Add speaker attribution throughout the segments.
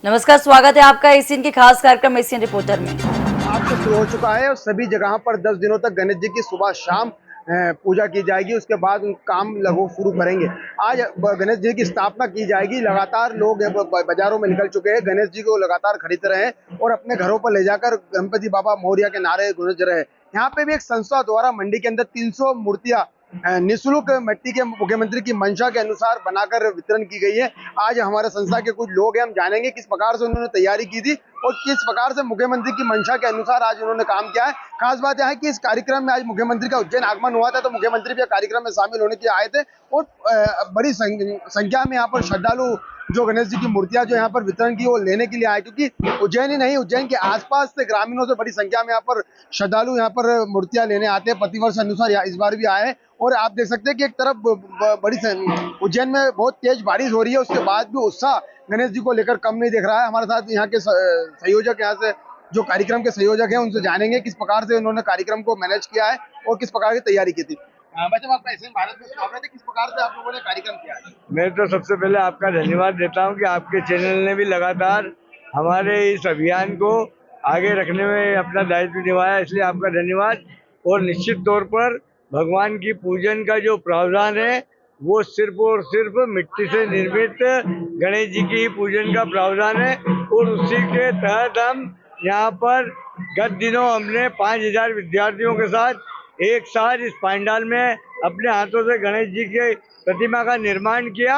Speaker 1: नमस्कार, स्वागत है आपका एशियन के खास कार्यक्रम एशियन रिपोर्टर में।
Speaker 2: आज से शुरू हो चुका है और सभी जगह पर 10 दिनों तक गणेश जी की सुबह शाम पूजा की जाएगी। उसके बाद काम लगभग शुरू करेंगे। आज गणेश जी की स्थापना की जाएगी। लगातार लोग बाजारों में निकल चुके हैं, गणेश जी को लगातार खरीद रहे हैं और अपने घरों पर ले जाकर गणपति बाबा मोरया के नारे गूंज रहे हैं। यहाँ पे भी एक संस्था द्वारा मंडी के अंदर 300 मूर्तियां निःशुल्क मिट्टी के मुख्यमंत्री की मंशा के अनुसार बनाकर वितरण की गई है। आज हमारे संस्था के कुछ लोग हैं, हम जानेंगे किस प्रकार से उन्होंने तैयारी की थी और किस प्रकार से मुख्यमंत्री की मंशा के अनुसार आज उन्होंने काम किया है। खास बात यह है कि इस कार्यक्रम में आज मुख्यमंत्री का उज्जैन आगमन हुआ था, तो मुख्यमंत्री भी कार्यक्रम में शामिल होने के लिए आए थे और बड़ी संख्या में यहाँ पर श्रद्धालु जो गणेश जी की मूर्तियां जो यहाँ पर वितरण की वो लेने के लिए आए, क्योंकि उज्जैन ही नहीं, उज्जैन के आसपास से ग्रामीणों से बड़ी संख्या में यहाँ पर श्रद्धालु यहाँ पर मूर्तियां लेने आते हैं। प्रतिवर्ष अनुसार इस बार भी आए हैं और आप देख सकते हैं कि एक तरफ बड़ी उज्जैन में बहुत तेज बारिश हो रही है, उसके बाद भी उत्साह गणेश जी को लेकर कम नहीं दिख रहा है। हमारे साथ यहाँ के संयोजक, यहाँ से जो कार्यक्रम के संयोजक हैं, उनसे जानेंगे किस प्रकार से उन्होंने कार्यक्रम को मैनेज किया है और किस प्रकार की तैयारी की थी। जब आपका एशियन भारत में स्वागत है, किस प्रकार से आप लोगों ने कार्यक्रम किया है?
Speaker 3: मैं तो सबसे पहले आपका धन्यवाद देता हूं कि आपके चैनल ने भी लगातार हमारे इस अभियान को आगे रखने में अपना दायित्व निभाया, इसलिए आपका धन्यवाद। और निश्चित तौर पर भगवान की पूजन का जो प्रावधान है वो सिर्फ और सिर्फ मिट्टी से निर्मित गणेश जी की पूजन का प्रावधान है और उसी के तहत हम यहाँ पर गत दिनों हमने 5000 विद्यार्थियों के साथ एक साथ इस पंडाल में अपने हाथों से गणेश जी के प्रतिमा का निर्माण किया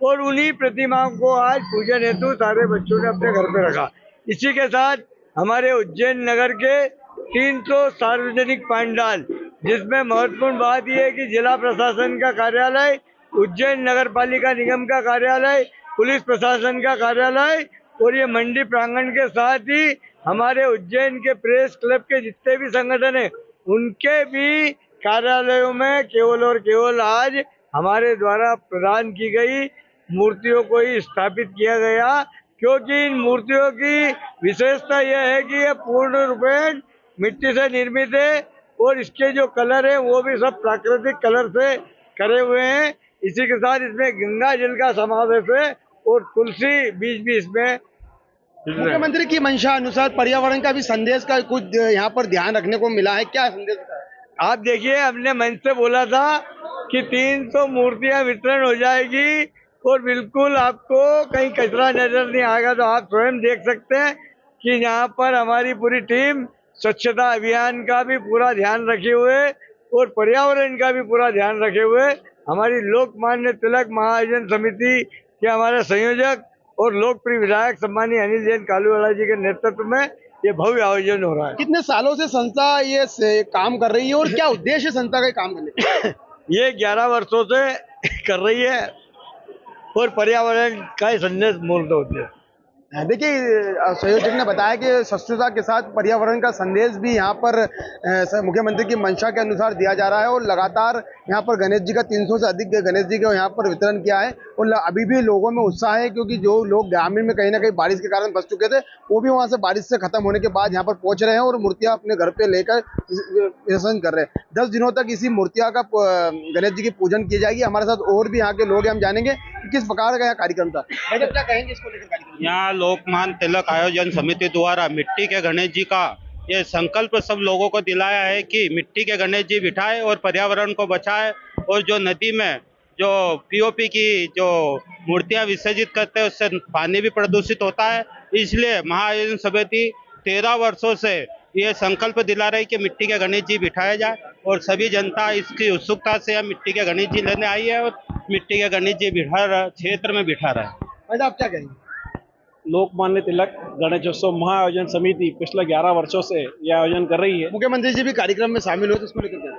Speaker 3: और उन्हीं प्रतिमाओं को आज पूजन हेतु सारे बच्चों ने अपने घर पे रखा। इसी के साथ हमारे उज्जैन नगर के 300 सार्वजनिक पंडाल, जिसमें महत्वपूर्ण बात यह है कि जिला प्रशासन का कार्यालय, उज्जैन नगर पालिका निगम का कार्यालय, पुलिस प्रशासन का कार्यालय और ये मंडी प्रांगण के साथ ही हमारे उज्जैन के प्रेस क्लब के जितने भी संगठन है उनके भी कार्यालयों में केवल और केवल आज हमारे द्वारा प्रदान की गई मूर्तियों को ही स्थापित किया गया, क्योंकि इन मूर्तियों की विशेषता यह है कि ये पूर्ण रूपेण मिट्टी से निर्मित है और इसके जो कलर है वो भी सब प्राकृतिक कलर से करे हुए हैं। इसी के साथ इसमें गंगा जल का समावेश है और तुलसी बीज भी इसमें।
Speaker 2: मुख्यमंत्री की मंशा अनुसार पर्यावरण का भी संदेश का कुछ यहाँ पर ध्यान रखने को मिला है, क्या संदेश है?
Speaker 3: आप देखिए, हमने मंच से बोला था कि 300 मूर्तियां वितरण हो जाएगी और बिल्कुल आपको कहीं कचरा नजर नहीं आएगा। तो आप स्वयं देख सकते हैं कि यहाँ पर हमारी पूरी टीम स्वच्छता अभियान का भी पूरा ध्यान रखे हुए और पर्यावरण का भी पूरा ध्यान रखे हुए हमारी लोकमान्य तिलक महाआयोजन समिति के हमारे संयोजक और लोकप्रिय विधायक सम्मानीय अनिल जैन कालूवाला जी के नेतृत्व में ये भव्य आयोजन हो रहा है।
Speaker 2: कितने सालों से संस्था ये काम कर रही है और क्या उद्देश्य है संस्था का काम करने का?
Speaker 3: ये 11 वर्षों से कर रही है और पर्यावरण का ही संदेश मूर्त होते हैं।
Speaker 2: देखिए, संयोजक ने बताया कि स्वच्छता के साथ पर्यावरण का संदेश भी यहाँ पर मुख्यमंत्री की मंशा के अनुसार दिया जा रहा है और लगातार यहाँ पर गणेश जी का 300 से अधिक गणेश जी का यहाँ पर वितरण किया है और अभी भी लोगों में उत्साह है, क्योंकि जो लोग ग्रामीण में कहीं ना कहीं बारिश के कारण फंस चुके थे वो भी वहाँ से बारिश से खत्म होने के बाद यहाँ पर पहुँच रहे हैं और मूर्तियाँ अपने घर पे लेकर विसर्जन कर रहे हैं। 10 दिनों तक इसी मूर्तियाँ का गणेश जी की पूजन की जाएगी। हमारे साथ और भी यहाँ के लोग हैं, हम जानेंगे कि किस प्रकार का यह कार्यक्रम था। क्या कहेंगे इसको लेकर कार्यक्रम?
Speaker 4: यहाँ लोकमान्य तिलक आयोजन समिति द्वारा मिट्टी के गणेश जी का ये संकल्प सब लोगों को दिलाया है कि मिट्टी के गणेश जी बिठाए और पर्यावरण को बचाए और जो नदी में जो पीओपी की जो मूर्तियां विसर्जित करते हैं उससे पानी भी प्रदूषित होता है। इसलिए महाआयोजन समिति 13 वर्षों से ये संकल्प दिला रही कि मिट्टी के गणेश जी बिठाया जाए और सभी जनता इसकी उत्सुकता से मिट्टी के गणेश जी लेने आई है और मिट्टी के गणेश जी क्षेत्र में बिठा रहे हैं।
Speaker 2: आप क्या कहेंगे?
Speaker 5: लोकमान्य तिलक गणेशोत्सव महाआयोजन समिति पिछले 11 वर्षों से यह आयोजन कर रही है।
Speaker 2: मुख्यमंत्री जी भी कार्यक्रम में शामिल हुए, तो इसको लेकर क्या?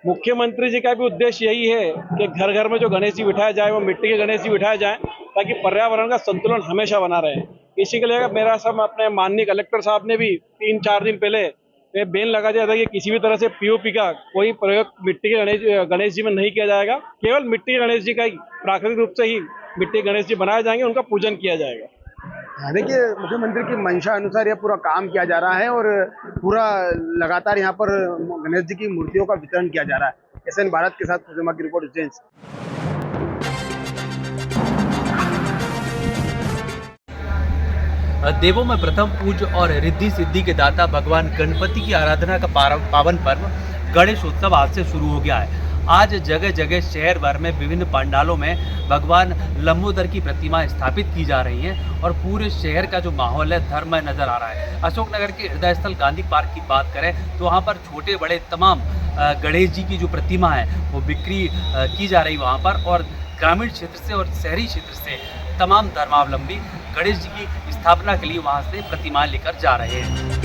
Speaker 5: मुख्यमंत्री जी का भी उद्देश्य यही है कि घर घर में जो गणेश जी बिठाया जाए वो मिट्टी के गणेश जी बिठाए जाए, ताकि पर्यावरण का संतुलन हमेशा बना रहे। इसी के लिए मेरा सब अपने माननीय कलेक्टर साहब ने भी 3-4 दिन पहले बैन लगा दिया था कि किसी भी तरह से पीओपी का कोई प्रयोग मिट्टी के गणेश जी में नहीं किया जाएगा। केवल मिट्टी के गणेश जी का ही प्राकृतिक रूप से ही मिट्टी के गणेश जी बनाए जाएंगे, उनका पूजन किया जाएगा।
Speaker 2: देखिए, मुख्यमंत्री की मंशा अनुसार यह पूरा काम किया जा रहा है और पूरा लगातार यहाँ पर गणेश जी की मूर्तियों का वितरण किया जा रहा है। एशियन भारत के साथ की रिपोर्ट उज्जैन से।
Speaker 6: देवों में प्रथम पूज्य और रिद्धि सिद्धि के दाता भगवान गणपति की आराधना का पावन पर्व गणेश उत्सव आज से शुरू हो गया है। आज जगह जगह शहर भर में विभिन्न पंडालों में भगवान लंबोदर की प्रतिमा स्थापित की जा रही हैं और पूरे शहर का जो माहौल है धर्ममय नजर आ रहा है। अशोकनगर के हृदय स्थल गांधी पार्क की बात करें तो वहाँ पर छोटे बड़े तमाम गणेश जी की जो प्रतिमा है वो बिक्री की जा रही वहाँ पर, और ग्रामीण क्षेत्र से और शहरी क्षेत्र से तमाम धर्मावलंबी गणेश जी की स्थापना के लिए वहाँ से प्रतिमाएं लेकर जा रहे हैं।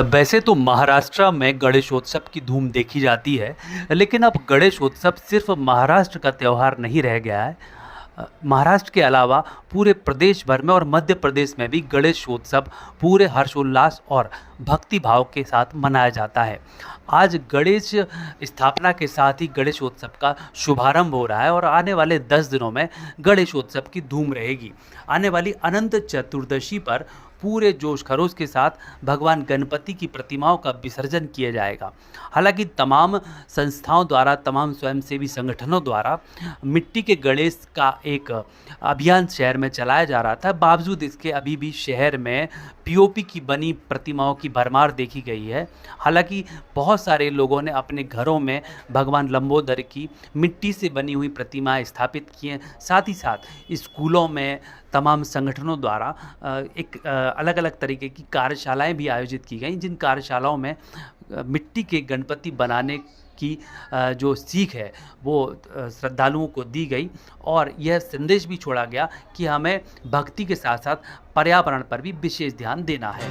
Speaker 6: वैसे तो महाराष्ट्र में गणेशोत्सव की धूम देखी जाती है, लेकिन अब गणेशोत्सव सिर्फ महाराष्ट्र का त्यौहार नहीं रह गया है। महाराष्ट्र के अलावा पूरे प्रदेश भर में और मध्य प्रदेश में भी गणेशोत्सव पूरे हर्षोल्लास और भक्ति भाव के साथ मनाया जाता है। आज गणेश स्थापना के साथ ही गणेशोत्सव का शुभारंभ हो रहा है और आने वाले 10 दिनों में गणेशोत्सव की धूम रहेगी। आने वाली अनंत चतुर्दशी पर पूरे जोश खरोश के साथ भगवान गणपति की प्रतिमाओं का विसर्जन किया जाएगा। हालांकि तमाम संस्थाओं द्वारा, तमाम स्वयंसेवी संगठनों द्वारा मिट्टी के गणेश का एक अभियान शहर में चलाया जा रहा था। बावजूद इसके अभी भी शहर में पीओपी की बनी प्रतिमाओं की भरमार देखी गई है। हालांकि बहुत सारे लोगों ने अपने घरों में भगवान लंबोदर की मिट्टी से बनी हुई प्रतिमाएं स्थापित की हैं। साथ ही साथ स्कूलों में तमाम संगठनों द्वारा एक अलग अलग तरीके की कार्यशालाएं भी आयोजित की गई, जिन कार्यशालाओं में मिट्टी के गणपति बनाने की जो सीख है वो श्रद्धालुओं को दी गई और यह संदेश भी छोड़ा गया कि हमें भक्ति के साथ साथ पर्यावरण पर भी विशेष ध्यान देना है।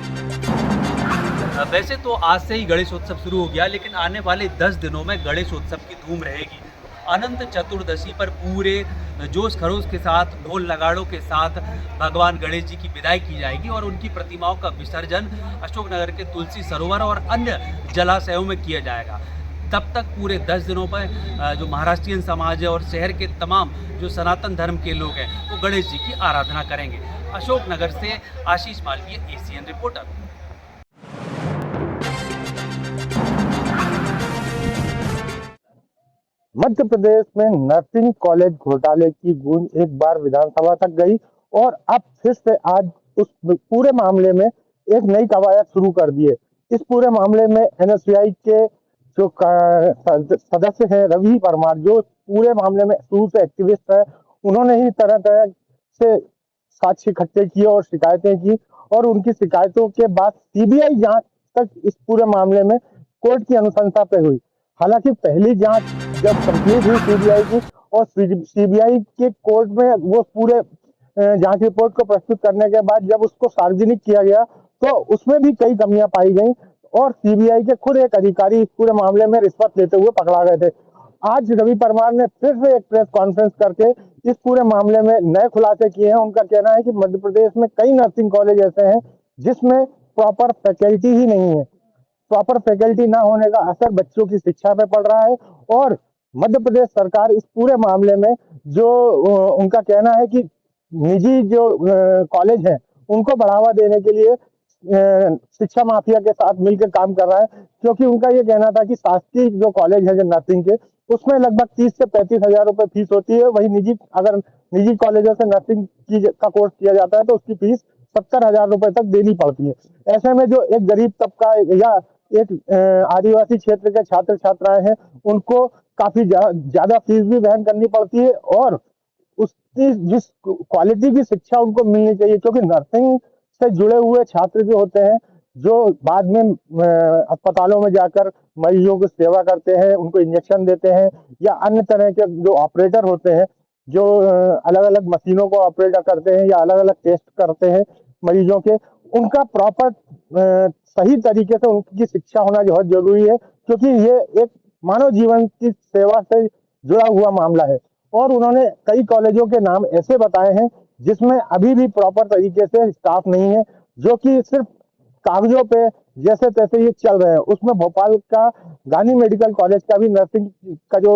Speaker 6: वैसे तो आज से ही गणेशोत्सव शुरू हो गया, लेकिन आने वाले 10 दिनों में गणेशोत्सव की धूम रहेगी। अनंत चतुर्दशी पर पूरे जोश खरोश के साथ, ढोल नगाड़ों के साथ भगवान गणेश जी की विदाई की जाएगी और उनकी प्रतिमाओं का विसर्जन अशोकनगर के तुलसी सरोवर और अन्य जलाशयों में किया जाएगा। तब तक पूरे 10 दिनों पर जो महाराष्ट्रियन समाज है और शहर के तमाम जो सनातन धर्म के लोग हैं वो गणेश जी की आराधना करेंगे। अशोकनगर से आशीष मालवीय, एसीएन रिपोर्टर।
Speaker 7: मध्य प्रदेश में नर्सिंग कॉलेज घोटाले की गूंज एक बार विधानसभा तक गई और अब फिर से आज उस पूरे मामले में एक नई कवायद शुरू कर दी है। इस पूरे मामले में एनएसयूआई के जो सदस्य हैं रवि परमार, जो पूरे मामले में शुरू से एक्टिविस्ट है, उन्होंने ही तरह तरह से साक्ष्य इकट्ठे किए और शिकायतें की और उनकी शिकायतों के बाद सीबीआई जांच तक इस पूरे मामले में कोर्ट की अनुशंसा पे हुई। हालांकि पहली जांच जब कंप्लीट हुई सीबीआई की और सीबीआई के कोर्ट में वो पूरे जांच रिपोर्ट को प्रस्तुत करने के बाद जब उसको सार्वजनिक किया गया तो उसमें भी कई कमियां पाई गई और सीबीआई के खुद एक अधिकारी इस पूरे मामले में रिश्वत लेते हुए पकड़ा गए थे। आज रवि परमार ने फिर से एक प्रेस कॉन्फ्रेंस करके इस पूरे मामले में नए खुलासे किए हैं। उनका कहना है कि मध्य प्रदेश में कई नर्सिंग कॉलेज ऐसे हैं जिसमें प्रॉपर फैकल्टी ही नहीं है। प्रॉपर फैकल्टी ना होने का असर बच्चों की शिक्षा पे पड़ रहा है और मध्य प्रदेश सरकार इस पूरे मामले में जो उनका कहना है कि निजी जो कॉलेज हैं उनको बढ़ावा देने के लिए शिक्षा माफिया के साथ मिलकर काम कर रहा है, क्योंकि उनका ये कहना था कि शासकीय जो कॉलेज है जो नर्सिंग के उसमें लगभग 30 से 35 हजार रुपए फीस होती है। वही अगर निजी कॉलेजों से नर्सिंग का कोर्स किया जाता है तो उसकी फीस 70,000 रुपए तक देनी पड़ती है। ऐसे में जो एक गरीब तबका या एक आदिवासी क्षेत्र के छात्र छात्राएं हैं उनको काफी ज्यादा फीस भी वहन करनी पड़ती है और उसकी जिस क्वालिटी की शिक्षा उनको मिलनी चाहिए, क्योंकि नर्सिंग से जुड़े हुए छात्र जो होते हैं जो बाद में अस्पतालों में जाकर मरीजों की सेवा करते हैं, उनको इंजेक्शन देते हैं या अन्य तरह के जो ऑपरेटर होते हैं जो अलग अलग मशीनों को ऑपरेट करते हैं या अलग अलग टेस्ट करते हैं मरीजों के, उनका प्रॉपर सही तरीके से उनकी शिक्षा होना बहुत जरूरी है, क्योंकि ये एक मानव जीवन की सेवा से जुड़ा हुआ मामला है। और उन्होंने कई कॉलेजों के नाम ऐसे बताए हैं जिसमें अभी भी प्रॉपर तरीके से स्टाफ नहीं है, जो कि सिर्फ कागजों पे जैसे तैसे ये चल रहे हैं। उसमें भोपाल का गांधी मेडिकल कॉलेज का भी नर्सिंग का जो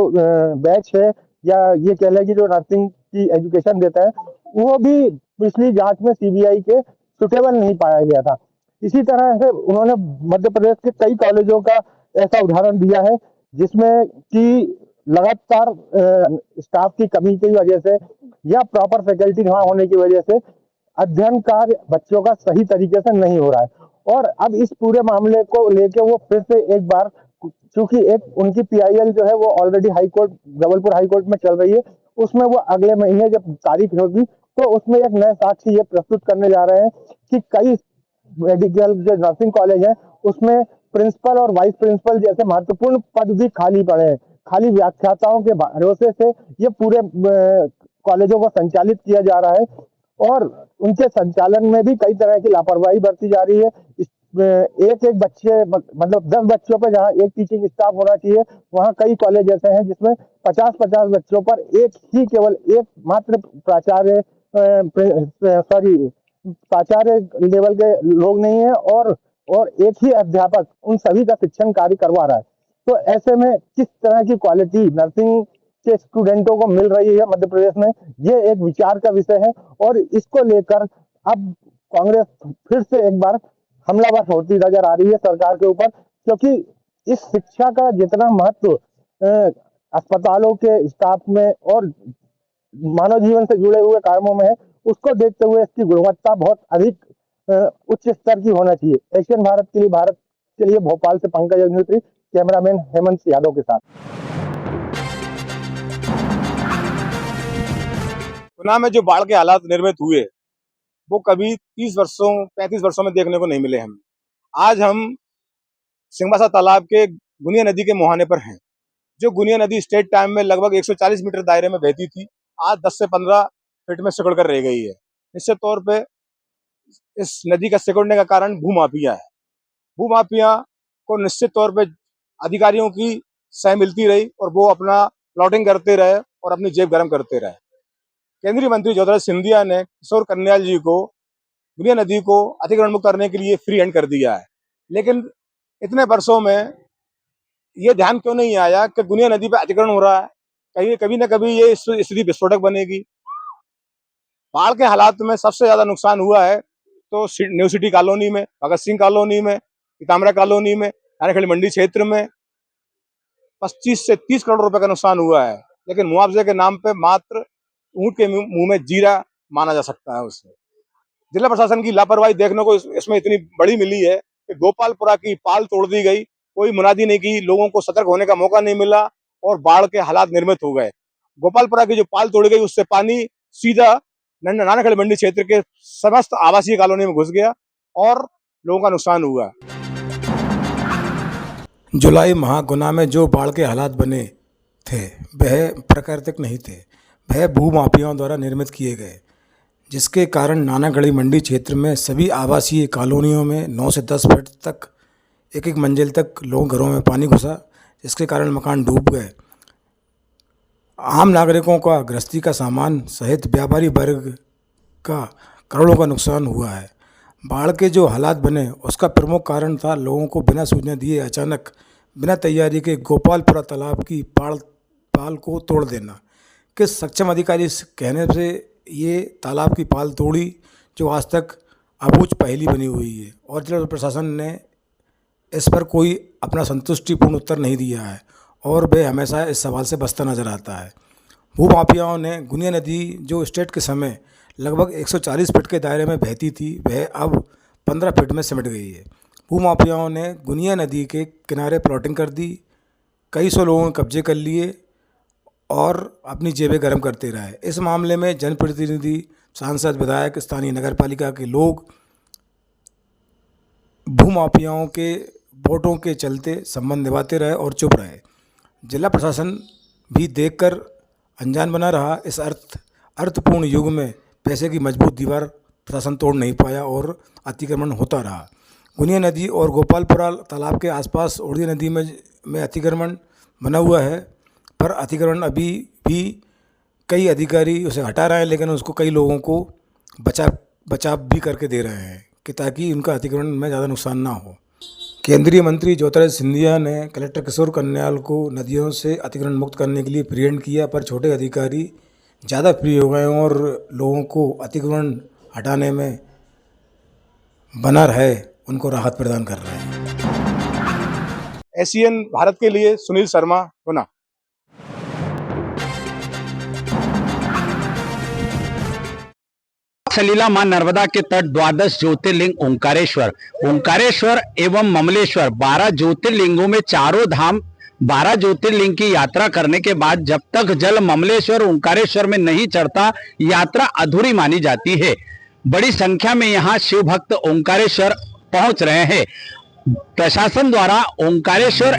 Speaker 7: बैच है या ये कह लें कि जो नर्सिंग की एजुकेशन देता है वो भी पिछली जांच में सीबीआई के सुटेबल नहीं पाया गया था। इसी तरह से उन्होंने मध्य प्रदेश के कई कॉलेजों का ऐसा उदाहरण दिया है जिसमें कि लगातार स्टाफ की कमी की वजह से या प्रॉपर फैकल्टी ना होने की वजह से अध्ययन कार्य बच्चों का सही तरीके से नहीं हो रहा है। और अब इस पूरे मामले को लेके वो फिर से एक बार, चूंकि एक उनकी पीआईएल जो है वो already high court, Jabalpur high court में चल रही है, उसमें वो अगले महीने जब तारीख होगी तो उसमें एक नए साक्ष्य ये प्रस्तुत करने जा रहे हैं कि कई मेडिकल जो नर्सिंग कॉलेज है उसमें प्रिंसिपल और वाइस प्रिंसिपल जैसे महत्वपूर्ण पद भी खाली पड़े हैं। खाली व्याख्याताओं के भरोसे से ये पूरे कॉलेजों को संचालित किया जा रहा है और उनके संचालन में भी कई तरह की लापरवाही बरती जा रही है। एक एक बच्चे मतलब 10 बच्चों पर जहाँ एक टीचिंग स्टाफ होना चाहिए, वहाँ कई कॉलेज ऐसे हैं जिसमें 50-50 बच्चों पर केवल एक मात्र प्राचार्य प्राचार्य लेवल के लोग नहीं है और एक ही अध्यापक उन सभी का शिक्षण कार्य करवा रहा है। तो ऐसे में किस तरह की क्वालिटी नर्सिंग के स्टूडेंटों को मिल रही है मध्य प्रदेश में, ये एक विचार का विषय है। और इसको लेकर अब कांग्रेस फिर से एक बार हमलावर होती नजर आ रही है सरकार के ऊपर, क्योंकि इस शिक्षा का जितना महत्व अस्पतालों के स्टाफ में और मानव जीवन से जुड़े हुए कामों में है, उसको देखते हुए इसकी गुणवत्ता बहुत अधिक उच्च स्तर की होना चाहिए। एशियन भारत के लिए भोपाल से पंकज अग्निहोत्री, कैमरामैन हेमंत यादव के साथ।
Speaker 8: गुना में जो बाढ़ के हालात निर्मित हुए वो कभी 35 वर्षों में देखने को नहीं मिले हमें। आज हम सिंहबासा तालाब के गुनिया नदी के मुहाने पर हैं। जो गुनिया नदी स्टेट टाइम में लगभग 140 मीटर दायरे में बहती थी, आज 10 से 15 फीट में सिकुड़ कर रह गई है। निश्चित तौर पे इस नदी का सिकुड़ने का कारण भूमाफिया है। भूमाफिया को निश्चित तौर पे अधिकारियों की सह मिलती रही और वो अपना प्लॉटिंग करते रहे और अपनी जेब गर्म करते रहे। केंद्रीय मंत्री ज्योतिरादित्य सिंधिया ने किशोर कन्याल जी को गुनिया नदी को अतिक्रमण मुक्त करने के लिए फ्री हैंड कर दिया है, लेकिन इतने वर्षों में ये ध्यान क्यों नहीं आया कि गुनिया नदी पे अतिक्रमण हो रहा है, कभी न कभी ये स्थिति विस्फोटक बनेगी। बाढ़ के हालात में सबसे ज्यादा नुकसान हुआ है तो न्यू सिटी कॉलोनी में, भगत सिंह कॉलोनी में, पीताम्बरा कॉलोनी में, नानाखेड़ी मंडी क्षेत्र में 25 से 30 करोड़ रुपए का नुकसान हुआ है, लेकिन मुआवजे के नाम पे मात्र ऊंट के मुंह में जीरा माना जा सकता है उससे। जिला प्रशासन की लापरवाही देखने को इसमें इतनी बड़ी मिली है कि गोपालपुरा की पाल तोड़ दी गई, कोई मुनादी नहीं की, लोगों को सतर्क होने का मौका नहीं मिला और बाढ़ के हालात निर्मित हो गए। गोपालपुरा की जो पाल तोड़ी गई उससे पानी सीधा नानाखेड़ी मंडी क्षेत्र के समस्त आवासीय कॉलोनी में घुस गया और लोगों का नुकसान हुआ। जुलाई माह गुना में जो बाढ़ के हालात बने थे वह प्राकृतिक नहीं थे, वह भूमाफियाओं द्वारा निर्मित किए गए, जिसके कारण नानाखेड़ी मंडी क्षेत्र में सभी आवासीय कॉलोनियों में 9 से 10 फीट तक एक मंजिल तक लोगों घरों में पानी घुसा, जिसके कारण मकान डूब गए। आम नागरिकों का गृहस्थी का सामान सहित व्यापारी वर्ग का करोड़ों का नुकसान हुआ है। बाढ़ के जो हालात बने उसका प्रमुख कारण था लोगों को बिना सूचना दिए अचानक बिना तैयारी के गोपालपुरा तालाब की पाल को तोड़ देना। किस सक्षम अधिकारी कहने से ये तालाब की पाल तोड़ी, जो आज तक अबूझ पहेली बनी हुई है और जिला प्रशासन ने इस पर कोई अपना संतुष्टिपूर्ण उत्तर नहीं दिया है और वे हमेशा इस सवाल से बचता नजर आता है। भूमाफियाओं ने गुनिया नदी जो स्टेट के समय लगभग 140 फीट के दायरे में बहती थी वह अब 15 फीट में सिमट गई है। भूमाफियाओं ने गुनिया नदी के किनारे प्लॉटिंग कर दी, कई सौ लोगों ने कब्जे कर लिए और अपनी जेबें गर्म करते रहे। इस मामले में जनप्रतिनिधि, सांसद, विधायक, स्थानीय नगरपालिका के लोग भूमाफियाओं के वोटों के चलते संबंध निभाते रहे और चुप रहे। जिला प्रशासन भी देखकर अनजान बना रहा। इस अर्थपूर्ण युग में पैसे की मजबूत दीवार प्रशासन तोड़ नहीं पाया और अतिक्रमण होता रहा। गुनिया नदी और गोपालपुरा तालाब के आसपास ओढ़ी नदी में अतिक्रमण बना हुआ है, पर अतिक्रमण अभी भी कई अधिकारी उसे हटा रहे हैं, लेकिन उसको कई लोगों को बचाव भी करके दे रहे हैं कि ताकि उनका अतिक्रमण में ज़्यादा नुकसान ना हो। केंद्रीय मंत्री ज्योतिरादित्य सिंधिया ने कलेक्टर किशोर कन्याल को नदियों से अतिक्रमण मुक्त करने के लिए फ्री हैंड किया, पर छोटे अधिकारी ज़्यादा फ्री हो गए और लोगों को अतिक्रमण हटाने में बना रहे उनको राहत प्रदान कर रहे हैं। एशियन भारत के लिए सुनील शर्मा, गुना।
Speaker 9: सलीला मां नर्मदा के तट द्वादश ज्योतिर्लिंग ओंकारेश्वर। ओंकारेश्वर एवं ममलेश्वर 12 ज्योतिर्लिंगों में चारों धाम 12 ज्योतिर्लिंग की यात्रा करने के बाद जब तक जल ममलेश्वर ओंकारेश्वर में नहीं चढ़ता, यात्रा अधूरी मानी जाती है। बड़ी संख्या में यहाँ शिव भक्त ओंकारेश्वर पहुंच रहे हैं। प्रशासन द्वारा ओंकारेश्वर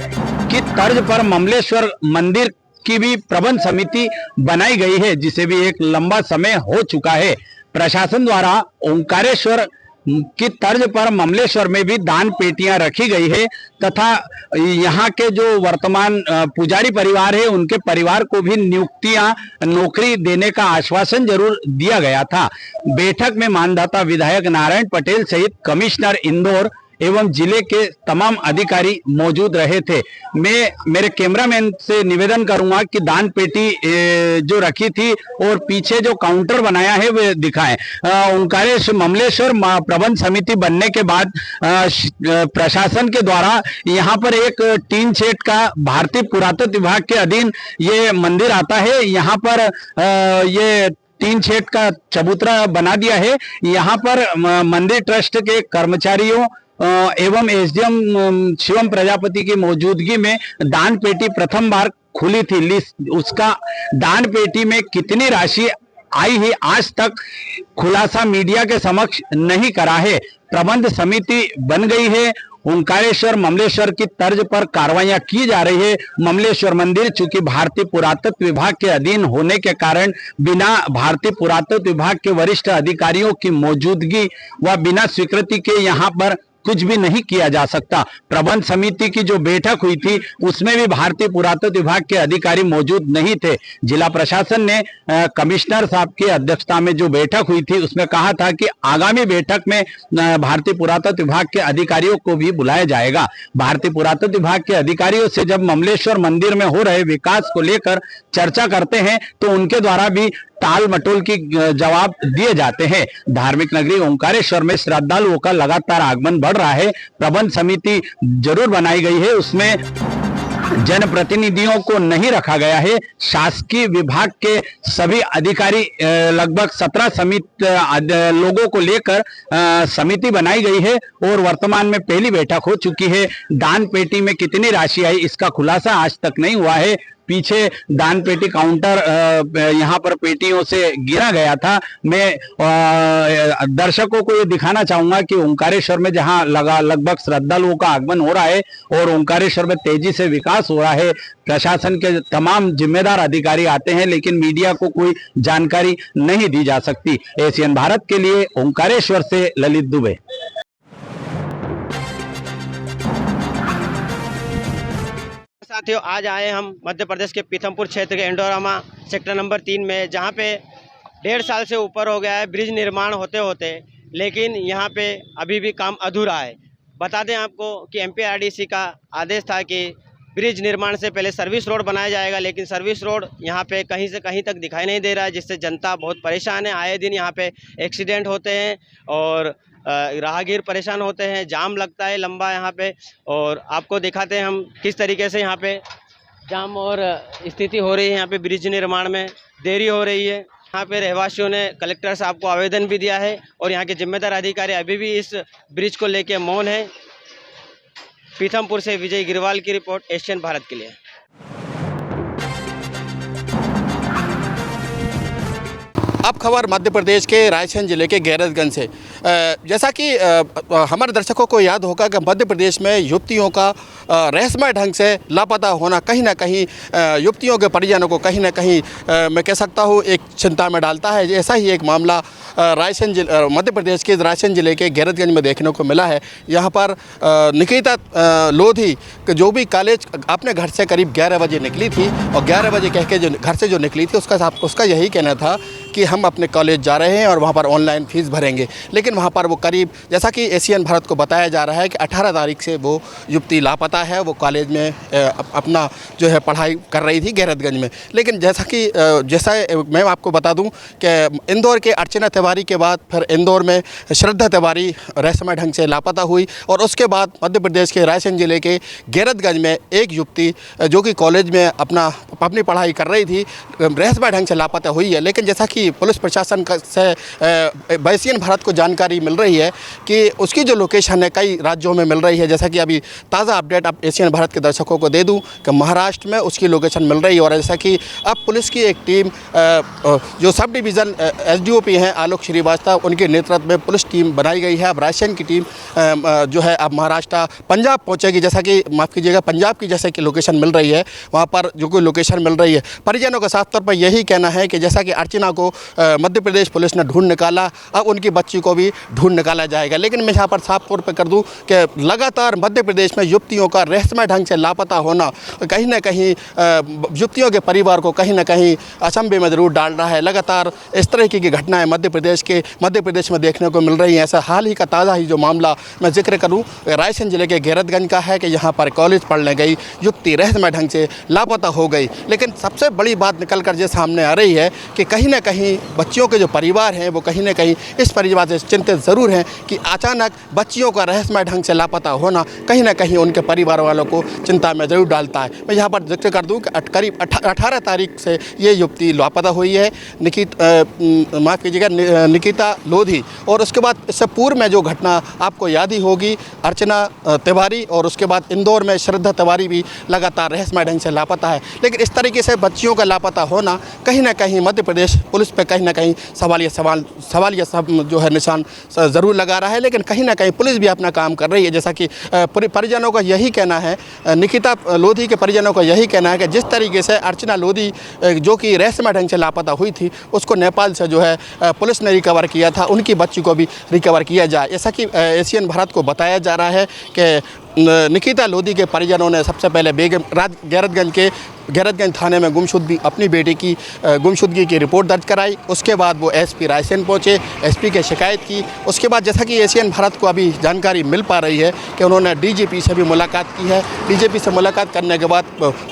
Speaker 9: की तर्ज पर ममलेश्वर मंदिर की भी प्रबंध समिति बनाई गई है, जिसे भी एक लंबा समय हो चुका है। प्रशासन द्वारा ओंकारेश्वर की तर्ज पर ममलेश्वर में भी दान पेटियां रखी गई है तथा यहाँ के जो वर्तमान पुजारी परिवार है उनके परिवार को भी नौकरी देने का आश्वासन जरूर दिया गया था। बैठक में मानदाता विधायक नारायण पटेल सहित कमिश्नर इंदौर एवं जिले के तमाम अधिकारी मौजूद रहे थे। मैं मेरे कैमरामैन से निवेदन करूंगा कि दान पेटी जो रखी थी और पीछे जो काउंटर बनाया है वे दिखाएं। ओंकारेश्वर ममलेश्वर प्रबंध समिति बनने के बाद प्रशासन के द्वारा यहाँ पर एक टीन शेड का भारतीय पुरातत्व विभाग के अधीन ये मंदिर आता है। यहाँ पर ये टीन शेड का चबूतरा बना दिया है। यहाँ पर मंदिर ट्रस्ट के कर्मचारियों एवं एसडीएम शिवम प्रजापति की मौजूदगी में दान पेटी प्रथम बार खुली थी। उसका दान पेटी में कितनी राशि आई है आज तक खुलासा मीडिया के समक्ष नहीं करा है। प्रबंध समिति बन गई है। ओंकारेश्वर ममलेश्वर की तर्ज पर कार्रवाइयां की जा रही है। ममलेश्वर मंदिर चूंकि भारतीय पुरातत्व विभाग के अधीन होने के कारण बिना भारतीय पुरातत्व विभाग के वरिष्ठ अधिकारियों की मौजूदगी व बिना स्वीकृति के यहाँ पर कुछ भी नहीं किया जा सकता। प्रबंध समिति की जो बैठक हुई थी उसमें भी भारतीय पुरातत्व विभाग के अधिकारी मौजूद नहीं थे। जिला प्रशासन ने कमिश्नर साहब की अध्यक्षता में जो बैठक हुई थी उसमें कहा था कि आगामी बैठक में भारतीय पुरातत्व विभाग के अधिकारियों को भी बुलाया जाएगा। भारतीय पुरातत्व विभाग के अधिकारियों से जब ममलेश्वर मंदिर में हो रहे विकास को लेकर चर्चा करते हैं तो उनके द्वारा भी टाल मटोल की जवाब दिए जाते हैं। धार्मिक नगरी ओंकारेश्वर में श्रद्धालुओं का लगातार आगमन बढ़ रहा है। प्रबंध समिति जरूर बनाई गई है, उसमें जनप्रतिनिधियों को नहीं रखा गया है। शासकीय विभाग के सभी अधिकारी लगभग 17 लोगों को लेकर समिति बनाई गई है और वर्तमान में पहली बैठक हो चुकी है। दान पेटी में कितनी राशि आई इसका खुलासा आज तक नहीं हुआ है। पीछे दान पेटी काउंटर यहाँ पर पेटियों से गिरा गया था। मैं दर्शकों को ये दिखाना चाहूंगा कि ओंकारेश्वर में जहाँ लगभग श्रद्धालुओं का आगमन हो रहा है और ओंकारेश्वर में तेजी से विकास हो रहा है। प्रशासन के तमाम जिम्मेदार अधिकारी आते हैं लेकिन मीडिया को कोई जानकारी नहीं दी जा सकती। एशियन भारत के लिए ओंकारेश्वर से ललित दुबे।
Speaker 10: साथियों, आज आए हम मध्य प्रदेश के पीथमपुर क्षेत्र के इंडोरामा सेक्टर नंबर 3 में, जहां पे 1.5 साल से ऊपर हो गया है ब्रिज निर्माण होते होते, लेकिन यहां पे अभी भी काम अधूरा है। बता दें आपको कि एमपीआरडीसी का आदेश था कि ब्रिज निर्माण से पहले सर्विस रोड बनाया जाएगा, लेकिन सर्विस रोड यहाँ पे कहीं से कहीं तक दिखाई नहीं दे रहा है, जिससे जनता बहुत परेशान है। आए दिन यहाँ पे एक्सीडेंट होते हैं और राहगीर परेशान होते हैं, जाम लगता है लंबा यहाँ पे। और आपको दिखाते हैं हम किस तरीके से यहाँ पे जाम और स्थिति हो रही है। यहाँ पे ब्रिज निर्माण में देरी हो रही है। यहाँ पे रहवासियों ने कलेक्टर साहब को आवेदन भी दिया है और यहाँ के जिम्मेदार अधिकारी अभी भी इस ब्रिज को लेके मौन है। पीथमपुर से विजय गिरवाल की रिपोर्ट, एशियन भारत के लिए।
Speaker 11: अब खबर मध्य प्रदेश के रायसेन जिले के गैरतगंज से। जैसा कि हमारे दर्शकों को याद होगा कि मध्य प्रदेश में युवतियों का रहस्यमय ढंग से लापता होना कहीं ना कहीं युवतियों के परिजनों को कहीं ना कहीं मैं कह सकता हूँ एक चिंता में डालता है। ऐसा ही एक मामला मध्य प्रदेश के रायसेन जिले के गैरतगंज में देखने को मिला है। यहाँ पर निकिता लोधी जो भी कॉलेज अपने घर से करीब 11 बजे निकली थी और 11 बजे कह के जो घर से जो निकली थी उसका यही कहना था कि हम अपने कॉलेज जा रहे हैं और वहाँ पर ऑनलाइन फ़ीस भरेंगे। लेकिन वहाँ पर वो करीब, जैसा कि एशियन भारत को बताया जा रहा है कि 18 तारीख से वो युवती लापता है। वो कॉलेज में अपना जो है पढ़ाई कर रही थी गैरतगंज में। लेकिन जैसा मैं आपको बता दूं कि इंदौर के अर्चना तिवारी के बाद फिर इंदौर में श्रद्धा तिवारी रहस्यमय ढंग से लापता हुई और उसके बाद मध्य प्रदेश के रायसेन जिले के गैरतगंज में एक युवती जो कि कॉलेज में अपनी पढ़ाई कर रही थी रहस्यमय ढंग से लापता हुई है। लेकिन जैसा कि कि पुलिस प्रशासन से एशियन भारत को जानकारी मिल रही है कि उसकी जो लोकेशन है कई राज्यों में मिल रही है। जैसा कि अभी ताज़ा अपडेट अब एशियन भारत के दर्शकों को दे दूं कि महाराष्ट्र में उसकी लोकेशन मिल रही है। और जैसा कि अब पुलिस की एक टीम जो सब डिवीज़न SDOP हैं आलोक श्रीवास्तव, उनके नेतृत्व में पुलिस टीम बनाई गई है। अब राशन की टीम जो है अब महाराष्ट्र पंजाब पहुंचेगी। जैसा कि माफ़ कीजिएगा, पंजाब की जैसे कि लोकेशन मिल रही है वहां पर जो कोई लोकेशन मिल रही है। परिजनों का साफ तौर पर यही कहना है कि जैसा कि अर्चना को मध्य प्रदेश पुलिस ने ढूंढ निकाला, अब उनकी बच्ची को भी ढूंढ निकाला जाएगा। लेकिन मैं यहाँ पर साफ तौर पर कर दूँ कि लगातार मध्य प्रदेश में युवतियों का रहस्यमय ढंग से लापता होना कहीं ना कहीं युवतियों के परिवार को कहीं ना कहीं अचंभे में ज़रूर डाल रहा है। लगातार इस तरह की घटनाएं मध्य प्रदेश में देखने को मिल रही हैं। ऐसा हाल ही का ताज़ा ही जो मामला मैं जिक्र करूं रायसेन जिले के गैरतगंज का है कि यहाँ पर कॉलेज पढ़ने गई युवती रहस्यमय ढंग से लापता हो गई। लेकिन सबसे बड़ी बात निकल कर ये सामने आ रही है कि कहीं ना कहीं बच्चियों के जो परिवार हैं वो कहीं ना कहीं इस परिवार से चिंतित ज़रूर हैं कि अचानक बच्चियों का रहस्यमय ढंग से लापता होना कहीं ना कहीं उनके परिवार वालों को चिंता में ज़रूर डालता है। मैं यहाँ पर जिक्र कर दूँ कि करीब 18 तारीख से ये युवती लापता हुई है, निकिता लोधी। और उसके बाद इससे पूर्व में जो घटना आपको याद ही होगी अर्चना तिवारी, और उसके बाद इंदौर में श्रद्धा तिवारी भी लगातार रहस्यमय ढंग से लापता है। लेकिन इस तरीके से बच्चियों का लापता होना कहीं ना कहीं मध्य प्रदेश पुलिस पे कहीं ना कहीं सवालिया सब जो है निशान ज़रूर लगा रहा है। लेकिन कहीं ना कहीं पुलिस भी अपना काम कर रही है। जैसा कि परिजनों का यही कहना है, निकिता लोधी के परिजनों का यही कहना है कि जिस तरीके से अर्चना लोधी जो कि रहस्यमय ढंग से लापता हुई थी उसको नेपाल से जो है पुलिस ने रिकवर किया था, उनकी बच्ची को भी रिकवर किया जाए। ऐसा कि एशियन भारत को बताया जा रहा है कि निकिता लोधी के परिजनों ने सबसे पहले गैरतगंज थाने में अपनी बेटी की गुमशुदगी की रिपोर्ट दर्ज कराई। उसके बाद वो SP रायसेन पहुंचे, SP के शिकायत की। उसके बाद जैसा कि एशियन भारत को अभी जानकारी मिल पा रही है कि उन्होंने DGP से भी मुलाकात की है। DGP से मुलाकात करने के बाद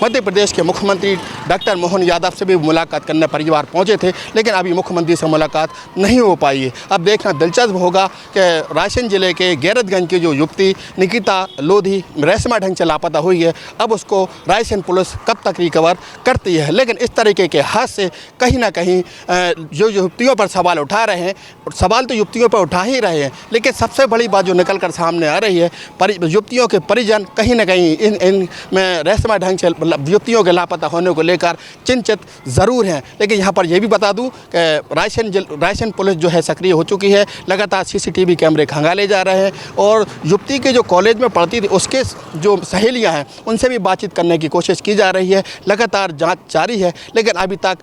Speaker 11: मध्य प्रदेश के मुख्यमंत्री डॉक्टर मोहन यादव से भी मुलाकात करने परिवार पहुँचे थे, लेकिन अभी मुख्यमंत्री से मुलाकात नहीं हो पाई है। अब देखना दिलचस्प होगा कि रायसेन जिले के गैरतगंज की जो युवती निकिता लोधी रहस्यमय ढंग से लापता हुई है, अब उसको रायसेन पुलिस कब तक रिकवर करती है। लेकिन इस तरीके के हादसे कहीं ना कहीं जो युवतियों पर सवाल उठा रहे हैं, सवाल तो युवतियों पर उठा ही रहे हैं, लेकिन सबसे बड़ी बात जो निकल कर सामने आ रही है युवतियों के परिजन कहीं ना कहीं इन में रहस्यमय ढंग से युवतियों के लापता होने को लेकर चिंतित ज़रूर हैं। लेकिन यहाँ पर यह भी बता दूँ कि रायसेन पुलिस जो है सक्रिय हो चुकी है। लगातार CCTV कैमरे खंगाले जा रहे हैं और युवती के जो कॉलेज में पढ़ती थी उसके जो सहेलियां हैं उनसे भी बातचीत करने की कोशिश की जा रही है। लगातार जांच जारी है, लेकिन अभी तक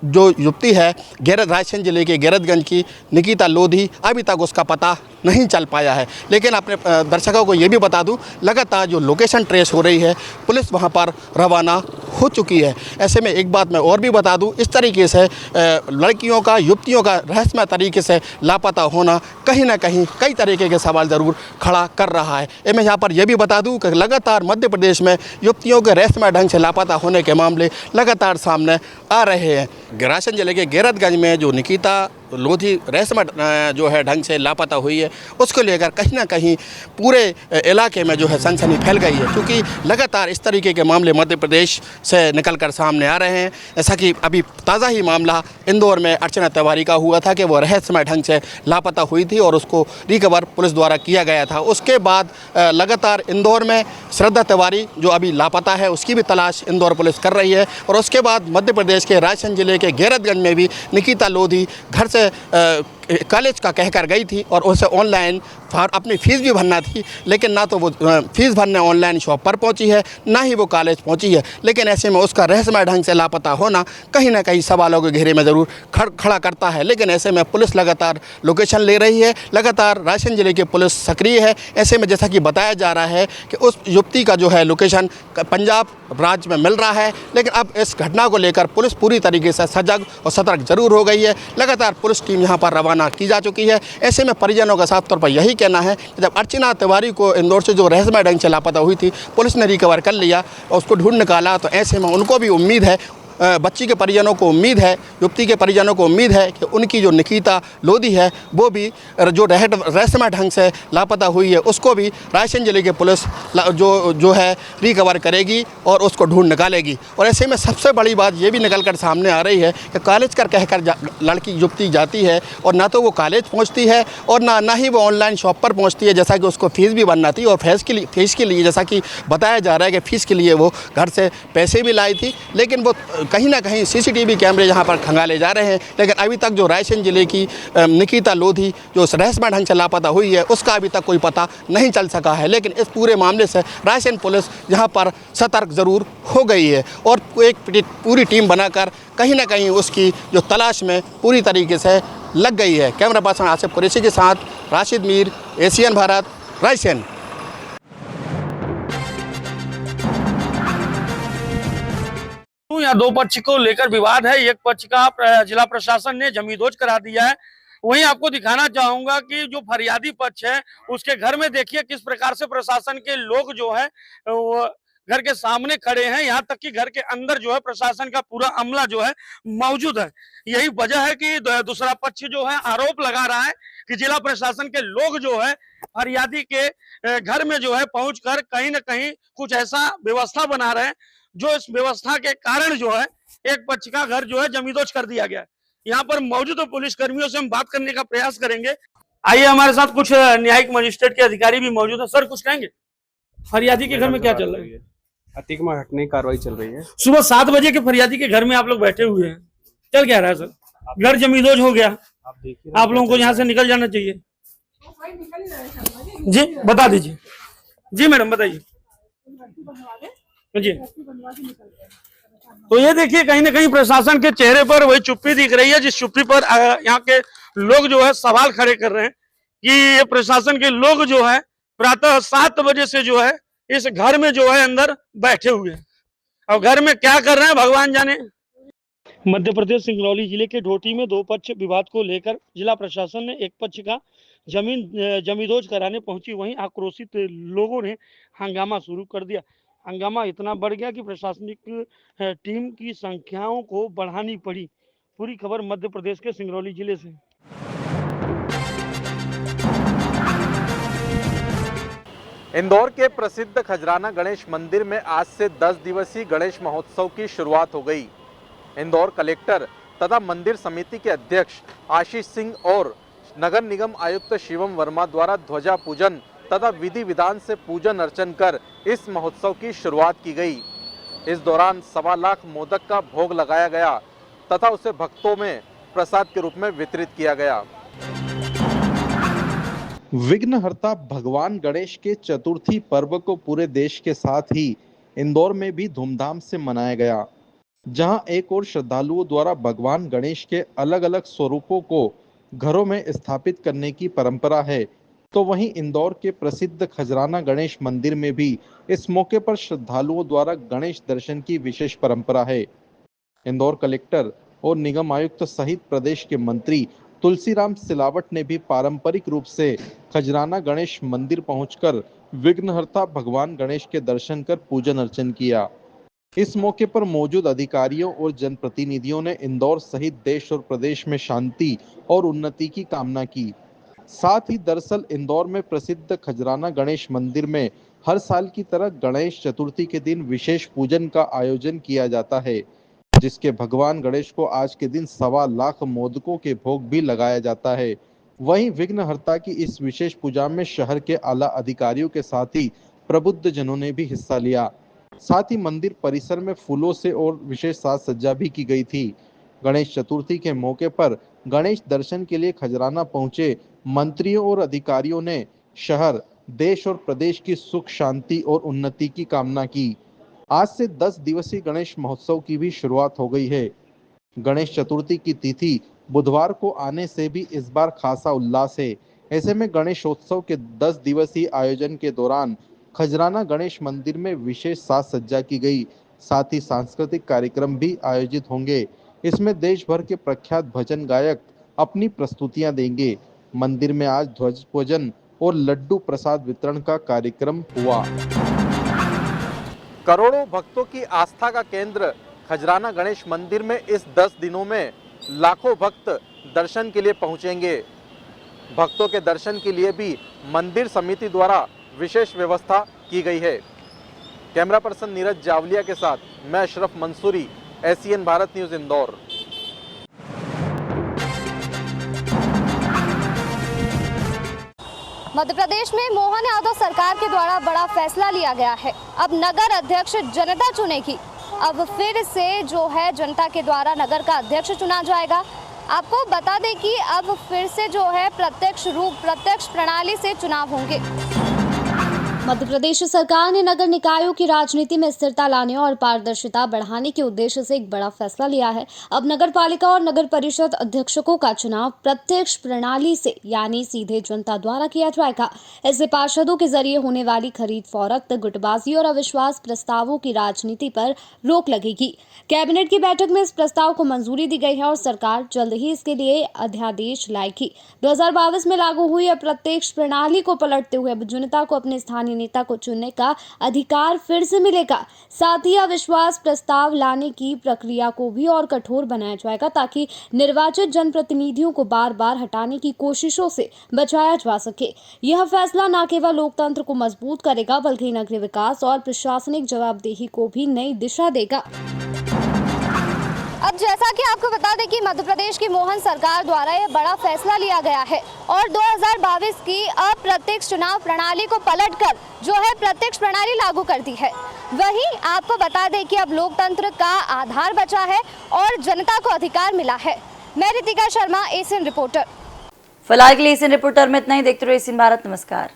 Speaker 11: जो युवती है रायसेन जिले के गैरतगंज की निकिता लोधी, अभी तक उसका पता नहीं चल पाया है। लेकिन अपने दर्शकों को ये भी बता दूं लगातार जो लोकेशन ट्रेस हो रही है पुलिस वहां पर रवाना हो चुकी है। ऐसे में एक बात मैं और भी बता दूं, इस तरीके से लड़कियों का युवतियों का रहस्यमय तरीके से लापता होना कहीं ना कहीं कई तरीके के सवाल ज़रूर खड़ा कर रहा है। मैं यहाँ पर यह भी बता दूँ कि लगातार मध्य प्रदेश में युवतियों के रहस्यमय ढंग से लापता होने के मामले लगातार सामने आ रहे हैं। रायसेन जिले के गैरतगंज में जो निकिता लोधी रहस्यमय जो है ढंग से लापता हुई है उसको लेकर कहीं ना कहीं पूरे इलाके में जो है सनसनी फैल गई है, क्योंकि लगातार इस तरीके के मामले मध्य प्रदेश से निकलकर सामने आ रहे हैं। जैसा कि अभी ताज़ा ही मामला इंदौर में अर्चना तिवारी का हुआ था कि वो रहस्यमय ढंग से लापता हुई थी और उसको रिकवर पुलिस द्वारा किया गया था। उसके बाद लगातार इंदौर में श्रद्धा तिवारी जो अभी लापता है उसकी भी तलाश इंदौर पुलिस कर रही है। और उसके बाद मध्य प्रदेश के रायसेन जिले के गैरतगंज में भी निकिता लोधी घर से कॉलेज का कहकर गई थी और उसे ऑनलाइन अपनी फ़ीस भी भरना थी, लेकिन ना तो वो फ़ीस भरने ऑनलाइन शॉप पर पहुंची है ना ही वो कॉलेज पहुंची है। लेकिन ऐसे में उसका रहस्यमय ढंग से लापता होना कहीं ना कहीं सवालों के घेरे में ज़रूर खड़ा करता है। लेकिन ऐसे में पुलिस लगातार लोकेशन ले रही है, लगातार रायसेन जिले की पुलिस सक्रिय है। ऐसे में जैसा कि बताया जा रहा है कि उस युवती का जो है लोकेशन पंजाब राज्य में मिल रहा है। लेकिन अब इस घटना को लेकर पुलिस पूरी तरीके से सजग और सतर्क जरूर हो गई है। लगातार पुलिस टीम यहाँ पर रवाना की जा चुकी है। ऐसे में परिजनों का साफ तौर पर यही कहना है कि जब अर्चना तिवारी को इंदौर से जो रहस्यमय ढंग से लापता हुई थी पुलिस ने रिकवर कर लिया और उसको ढूंढ निकाला, तो ऐसे में उनको भी उम्मीद है बच्ची के परिजनों को उम्मीद है, युवती के परिजनों को उम्मीद है कि उनकी जो निकिता लोधी है वो भी जो रहस्यमय ढंग से लापता हुई है उसको भी रायसेन जिले की पुलिस जो है रिकवर करेगी और उसको ढूंढ निकालेगी। और ऐसे में सबसे बड़ी बात ये भी निकल कर सामने आ रही है कि कॉलेज कर कहकर लड़की युवती जाती है और ना तो वो कॉलेज पहुँचती है और ना ही वो ऑनलाइन शॉप पर पहुँचती है, जैसा कि उसको फीस भी बनना थी। और फीस के लिए जैसा कि बताया जा रहा है कि फ़ीस के लिए वो घर से पैसे भी लाई थी, लेकिन वो कहीं ना कहीं CCTV कैमरे यहाँ पर खंगाले जा रहे हैं। लेकिन अभी तक जो रायसेन जिले की निकिता लोधी जो रहस्यमय ढंग से लापता हुई है उसका अभी तक कोई पता नहीं चल सका है। लेकिन इस पूरे मामले से रायसेन पुलिस यहाँ पर सतर्क ज़रूर हो गई है और एक पूरी टीम बनाकर कहीं ना कहीं उसकी जो तलाश में पूरी तरीके से लग गई है। कैमरा पर्सन आसिफ कुरैशी के साथ राशिद मीर, एशियन भारत, रायसेन।
Speaker 5: यहाँ दो पक्ष को लेकर विवाद है। एक पक्ष का जिला प्रशासन ने जमींदोज करा दिया है। वहीं आपको दिखाना चाहूंगा कि जो फरियादी पक्ष है उसके घर में देखिए किस प्रकार से प्रशासन के लोग जो है वो घर के सामने खड़े हैं। यहाँ तक कि घर के अंदर जो है प्रशासन का पूरा अमला जो है मौजूद है। यही वजह है कि दूसरा पक्ष जो है आरोप लगा रहा है कि जिला प्रशासन के लोग जो है फरियादी के घर में जो है पहुंचकर कहीं ना कहीं कुछ ऐसा व्यवस्था बना रहे हैं जो इस व्यवस्था के कारण जो है एक पक्ष का घर जो है जमींदोज कर दिया गया है। यहाँ पर मौजूद पुलिस कर्मियों से हम बात करने का प्रयास करेंगे। आइए, हमारे साथ कुछ न्यायिक मजिस्ट्रेट के अधिकारी भी मौजूद है। सर, कुछ कहेंगे? फरियादी के घर में क्या चल रहा है?
Speaker 12: अतिक्रमण हटने की कार्रवाई चल रही है।
Speaker 5: सुबह 7 बजे के फरियादी के घर में आप लोग बैठे हुए हैं, चल क्या रहा है सर? घर जमींदोज हो गया, आप लोगों को यहाँ से निकल जाना चाहिए। जी बता दीजिए। जी मैडम बताइए जी। तो ये देखिए कहीं ना कहीं प्रशासन के चेहरे पर वही चुप्पी दिख रही है जिस चुप्पी पर यहाँ के लोग जो है सवाल खड़े कर रहे हैं कि ये प्रशासन के लोग जो है प्रातः 7 बजे से जो है इस घर में जो है अंदर बैठे हुए हैं। अब घर में क्या कर रहे हैं भगवान जाने। मध्य प्रदेश सिंगरौली जिले के ढोटी में दो पक्ष विवाद को लेकर जिला प्रशासन ने एक पक्ष का जमींदोज कराने पहुंची, वहीं आक्रोशित लोगों ने हंगामा शुरू कर दिया। हंगामा इतना बढ़ गया कि प्रशासनिक टीम की संख्याओं को बढ़ानी पड़ी। पूरी खबर मध्य प्रदेश के सिंगरौली जिले से।
Speaker 13: इंदौर के प्रसिद्ध खजराना गणेश मंदिर में आज से 10 दिवसीय गणेश महोत्सव की शुरुआत हो गई। इंदौर कलेक्टर तथा मंदिर समिति के अध्यक्ष आशीष सिंह और नगर निगम आयुक्त शिवम वर्मा द्वारा ध्वजा पूजन तथा विधि विधान से पूजन अर्चन कर इस महोत्सव की शुरुआत की गई। इस दौरान 1.25 लाख मोदक का भोग लगाया गया तथा उसे भक्तों में प्रसाद के रूप में वितरित किया गया। विघ्नहर्ता भगवान गणेश के चतुर्थी पर्व को पूरे देश के साथ ही इंदौर में भी धूमधाम से मनाया गया, जहां एक और श्रद्धालुओं द्वारा भगवान गणेश के अलग अलग स्वरूपों को घरों में स्थापित करने की परंपरा है, तो वहीं इंदौर के प्रसिद्ध खजराना गणेश मंदिर में भी इस मौके पर श्रद्धालुओं द्वारा गणेश दर्शन की विशेष परंपरा है। इंदौर कलेक्टर और निगम आयुक्त सहित प्रदेश के मंत्री तुलसीराम सिलावट ने भी पारंपरिक रूप से खजराना गणेश मंदिर पहुंचकर विघ्नहर्ता भगवान गणेश के दर्शन कर पूजन अर्चन किया। इस मौके पर मौजूद अधिकारियों और जनप्रतिनिधियों ने इंदौर सहित देश और प्रदेश में शांति और उन्नति की कामना की। साथ ही दरअसल इंदौर में प्रसिद्ध खजराना गणेश मंदिर में हर साल की तरह गणेश चतुर्थी के दिन विशेष पूजन का आयोजन किया जाता है, जिसके भगवान गणेश को आज के दिन 1.25 लाख मोदकों के भोग भी लगाया जाता है। वहीं विघ्नहर्ता की इस विशेष पूजा में शहर के आला अधिकारियों के साथ ही प्रबुद्ध जनों ने भी हिस्सा लिया। साथ ही मंदिर परिसर में फूलों से और विशेष साज सज्जा भी की गई थी। गणेश चतुर्थी के मौके पर गणेश दर्शन के लिए खजराना पहुंचे मंत्रियों और अधिकारियों ने शहर, देश और प्रदेश की सुख शांति और उन्नति की कामना की। आज से 10 दिवसीय गणेश महोत्सव की भी शुरुआत हो गई है। गणेश चतुर्थी की तिथि बुधवार को आने से भी इस बार खासा उल्लास है। ऐसे में गणेशोत्सव के 10 दिवसीय आयोजन के दौरान खजराना गणेश मंदिर में विशेष साज सज्जा की गई। साथ ही सांस्कृतिक कार्यक्रम भी आयोजित होंगे। इसमें देश भर के प्रख्यात भजन गायक अपनी प्रस्तुतियां देंगे। मंदिर में आज ध्वज पूजन और लड्डू प्रसाद वितरण का कार्यक्रम हुआ। करोड़ों भक्तों की आस्था का केंद्र खजराना गणेश मंदिर में इस 10 दिनों में लाखों भक्त दर्शन के लिए पहुंचेंगे। भक्तों के दर्शन के लिए भी मंदिर समिति द्वारा विशेष व्यवस्था की गई है। कैमरा पर्सन नीरज जावलिया के साथ मैं अशरफ मंसूरी, एसीएन भारत न्यूज, इंदौर।
Speaker 14: मध्य प्रदेश में मोहन यादव सरकार के द्वारा बड़ा फैसला लिया गया है। अब नगर अध्यक्ष जनता चुनेगी। अब फिर से जो है जनता के द्वारा नगर का अध्यक्ष चुना जाएगा। आपको बता दें कि अब फिर से जो है प्रत्यक्ष प्रणाली से चुनाव होंगे। मध्य प्रदेश सरकार ने नगर निकायों की राजनीति में स्थिरता लाने और पारदर्शिता बढ़ाने के उद्देश्य से एक बड़ा फैसला लिया है। अब नगर पालिका और नगर परिषद अध्यक्षकों का चुनाव प्रत्यक्ष प्रणाली से यानी सीधे जनता द्वारा किया जाएगा। इससे पार्षदों के जरिए होने वाली खरीद फरोख्त, गुटबाजी और अविश्वास प्रस्तावों की राजनीति पर रोक लगेगी। कैबिनेट की बैठक में इस प्रस्ताव को मंजूरी दी गई है और सरकार जल्द ही इसके लिए अध्यादेश लाएगी। 2022 में लागू हुई अप्रत्यक्ष प्रणाली को पलटते हुए अब जनता को अपने स्थानीय नेता को चुनने का अधिकार फिर से मिलेगा। साथ ही अविश्वास प्रस्ताव लाने की प्रक्रिया को भी और कठोर बनाया जाएगा ताकि निर्वाचित जनप्रतिनिधियों को बार बार हटाने की कोशिशों से बचाया जा सके। यह फैसला न केवल लोकतंत्र को मजबूत करेगा बल्कि नगरीय विकास और प्रशासनिक जवाबदेही को भी नई दिशा देगा। अब जैसा कि आपको बता दें कि मध्य प्रदेश की मोहन सरकार द्वारा यह बड़ा फैसला लिया गया है और 2022 की अप्रत्यक्ष चुनाव प्रणाली को पलटकर जो है प्रत्यक्ष प्रणाली लागू कर दी है। वहीं आपको बता दें कि अब लोकतंत्र का आधार बचा है और जनता को अधिकार मिला है। मैं रितिका शर्मा, एशियन रिपोर्टर।
Speaker 1: फिलहाल के लिए एशियन रिपोर्टर में इतना ही। देखते रहो एशियन भारत। नमस्कार।